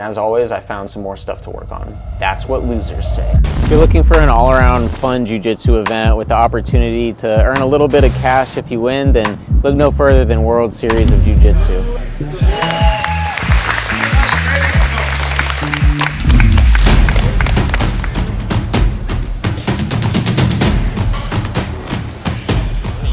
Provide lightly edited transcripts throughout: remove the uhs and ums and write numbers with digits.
As always, I found some more stuff to work on. That's what losers say. If you're looking for an all-around fun jiu-jitsu event with the opportunity to earn a little bit of cash if you win, then look no further than World Series of Jiu Jitsu.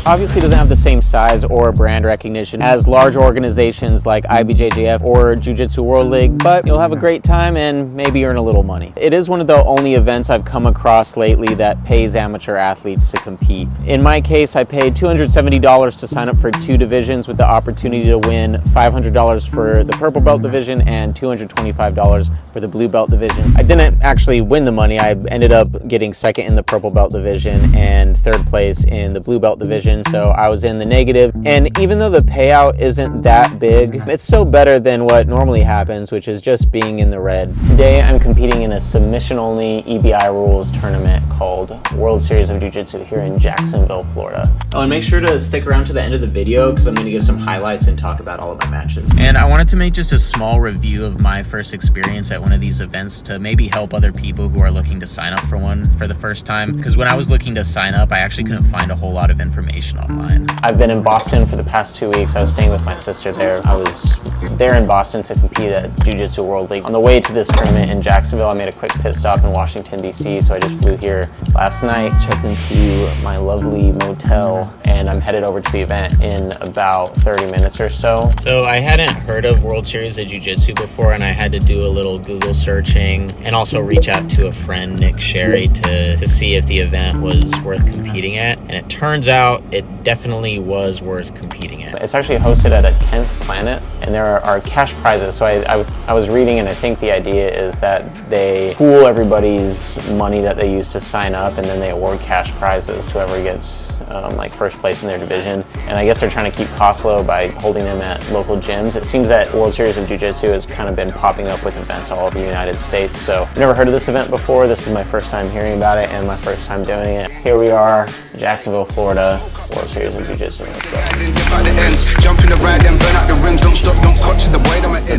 Obviously doesn't have the same size or brand recognition as large organizations like IBJJF or Jiu-Jitsu World League, but you'll have a great time and maybe earn a little money. It is one of the only events I've come across lately that pays amateur athletes to compete. In my case, I paid $270 to sign up for 2 divisions with the opportunity to win $500 for the purple belt division and $225 for the blue belt division. I didn't actually win the money. I ended up getting second in the purple belt division and third place in the blue belt division. So I was in the negative, and even though the payout isn't that big, it's still better than what normally happens, which is just being in the red. Today I'm competing in a submission-only EBI rules tournament called World Series of Jiu Jitsu here in Jacksonville, Florida. Oh, and make sure to stick around to the end of the video because I'm going to give some highlights and talk about all of my matches. And I wanted to make just a small review of my first experience at one of these events to maybe help other people who are looking to sign up for one for the first time, because when I was looking to sign up, I actually couldn't find a whole lot of information online. I've been in Boston for the past 2 weeks. I was staying with my sister there. I was there in Boston to compete at Jiu-Jitsu World League. On the way to this tournament in Jacksonville, I made a quick pit stop in Washington, D.C., so I just flew here last night, checked into my lovely motel, and I'm headed over to the event in about 30 minutes or so. So I hadn't heard of World Series of Jiu-Jitsu before, and I had to do a little Google searching and also reach out to a friend, Nick Sherry, to see if the event was worth competing at. And it turns out it definitely was worth competing at. It's actually hosted at a 10th Planet, and there are cash prizes. So I was reading, and I think the idea is that they pool everybody's money that they use to sign up, and then they award cash prizes to whoever gets like first place in their division. And I guess they're trying to keep costs low by holding them at local gyms. It seems that World Series of Jiu Jitsu has kind of been popping up with events all over the United States. So I've never heard of this event before. This is my first time hearing about it and my first time doing it. Here we are, Jacksonville, Florida, World Series of Jiu Jitsu. Let's go.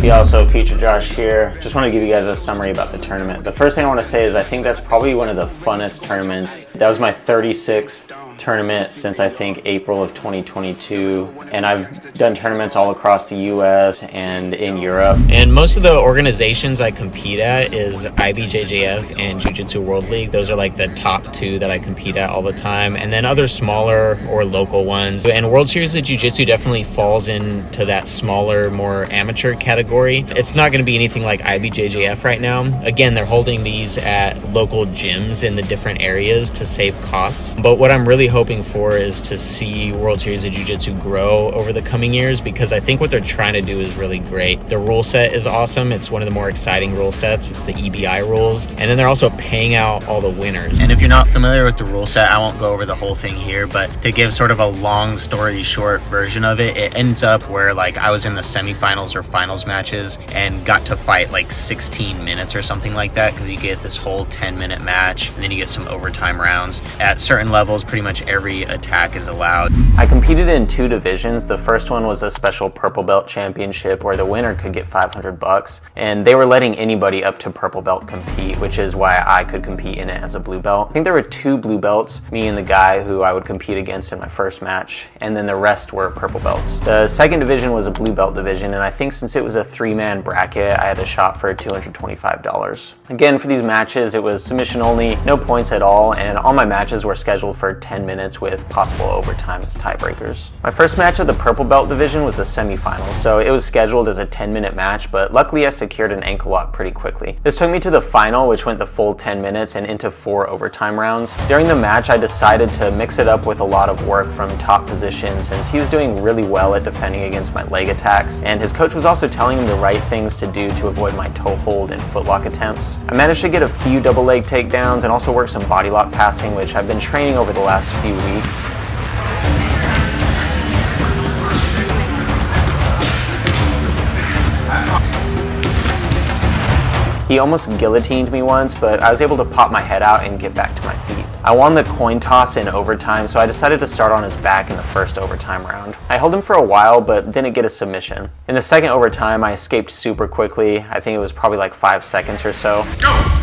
We also feature Josh here. Just want to give you guys a summary about the tournament. The first thing I want to say is I think that's probably one of the funnest tournaments. That was my 36th tournament since I think April of 2022, and I've done tournaments all across the US and in Europe. And most of the organizations I compete at is IBJJF and Jiu-Jitsu World League. Those are like the top 2 that I compete at all the time, and then other smaller or local ones. And World Series of Jiu-Jitsu definitely falls into that smaller, more amateur category. It's not going to be anything like IBJJF right now. Again, they're holding these at local gyms in the different areas to save costs, but what I'm really hoping for is to see World Series of Jiu-Jitsu grow over the coming years, because I think what they're trying to do is really great. The rule set is awesome. It's one of the more exciting rule sets. It's the EBI rules, and then they're also paying out all the winners. And if you're not familiar with the rule set, I won't go over the whole thing here, but to give sort of a long story short version of it, it ends up where like I was in the semifinals or finals matches and got to fight like 16 minutes or something like that, because you get this whole 10-minute match and then you get some overtime rounds. At certain levels, pretty much every attack is allowed. I competed in 2 divisions. The first one was a special purple belt championship where the winner could get $500, and they were letting anybody up to purple belt compete, which is why I could compete in it as a blue belt. I think there were 2 blue belts, me and the guy who I would compete against in my first match, and then the rest were purple belts. The second division was a blue belt division, and I think since it was a 3-man bracket, I had a shot for $225. Again, for these matches, it was submission only, no points at all, and all my matches were scheduled for 10 minutes with possible overtime as tiebreakers. My first match of the purple belt division was the semifinals, so it was scheduled as a 10-minute match, but luckily I secured an ankle lock pretty quickly. This took me to the final, which went the full 10 minutes and into 4 overtime rounds. During the match, I decided to mix it up with a lot of work from top position, since he was doing really well at defending against my leg attacks, and his coach was also telling him the right things to do to avoid my toe hold and footlock attempts. I managed to get a few double leg takedowns and also work some body lock passing, which I've been training over the last few weeks. He almost guillotined me once, but I was able to pop my head out and get back to my feet. I won the coin toss in overtime, so I decided to start on his back in the first overtime round. I held him for a while, but didn't get a submission. In the second overtime, I escaped super quickly. I think it was probably like 5 seconds or so. Go!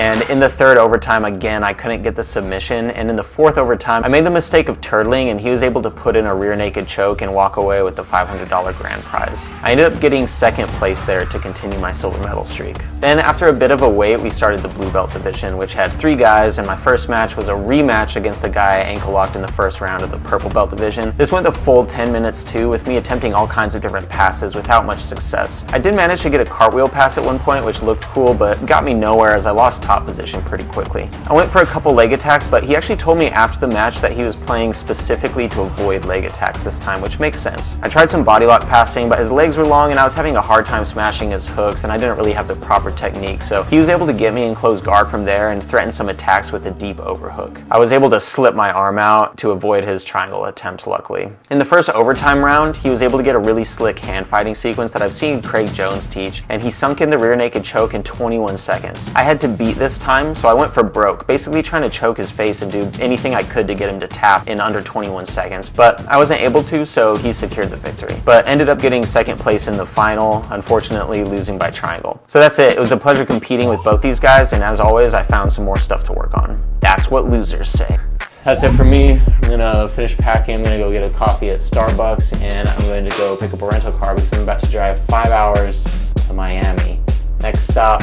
And in the third overtime, again, I couldn't get the submission. And in the fourth overtime, I made the mistake of turtling, and he was able to put in a rear naked choke and walk away with the $500 grand prize. I ended up getting second place there to continue my silver medal streak. Then after a bit of a wait, we started the blue belt division, which had 3 guys, and my first match was a rematch against the guy I ankle locked in the first round of the purple belt division. This went the full 10 minutes too, with me attempting all kinds of different passes without much success. I did manage to get a cartwheel pass at one point, which looked cool, but got me nowhere as I lost top position pretty quickly. I went for a couple leg attacks, but he actually told me after the match that he was playing specifically to avoid leg attacks this time, which makes sense. I tried some body lock passing, but his legs were long and I was having a hard time smashing his hooks, and I didn't really have the proper technique, so he was able to get me in close guard from there and threaten some attacks with a deep overhook. I was able to slip my arm out to avoid his triangle attempt, luckily. In the first overtime round, he was able to get a really slick hand fighting sequence that I've seen Craig Jones teach, and he sunk in the rear naked choke in 21 seconds. I had to beat this time, so I went for broke, basically trying to choke his face and do anything I could to get him to tap in under 21 seconds, but I wasn't able to, so he secured the victory. But ended up getting second place in the final, unfortunately losing by triangle. So that's it. It was a pleasure competing with both these guys, and as always, I found some more stuff to work on. That's what losers say. That's it for me. I'm gonna finish packing. I'm gonna go get a coffee at Starbucks, and I'm going to go pick up a rental car because I'm about to drive 5 hours to Miami. Next stop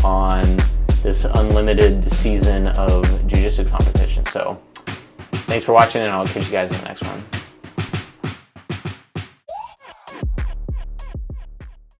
on this unlimited season of jiu-jitsu competition. So thanks for watching, and I'll catch you guys in the next one.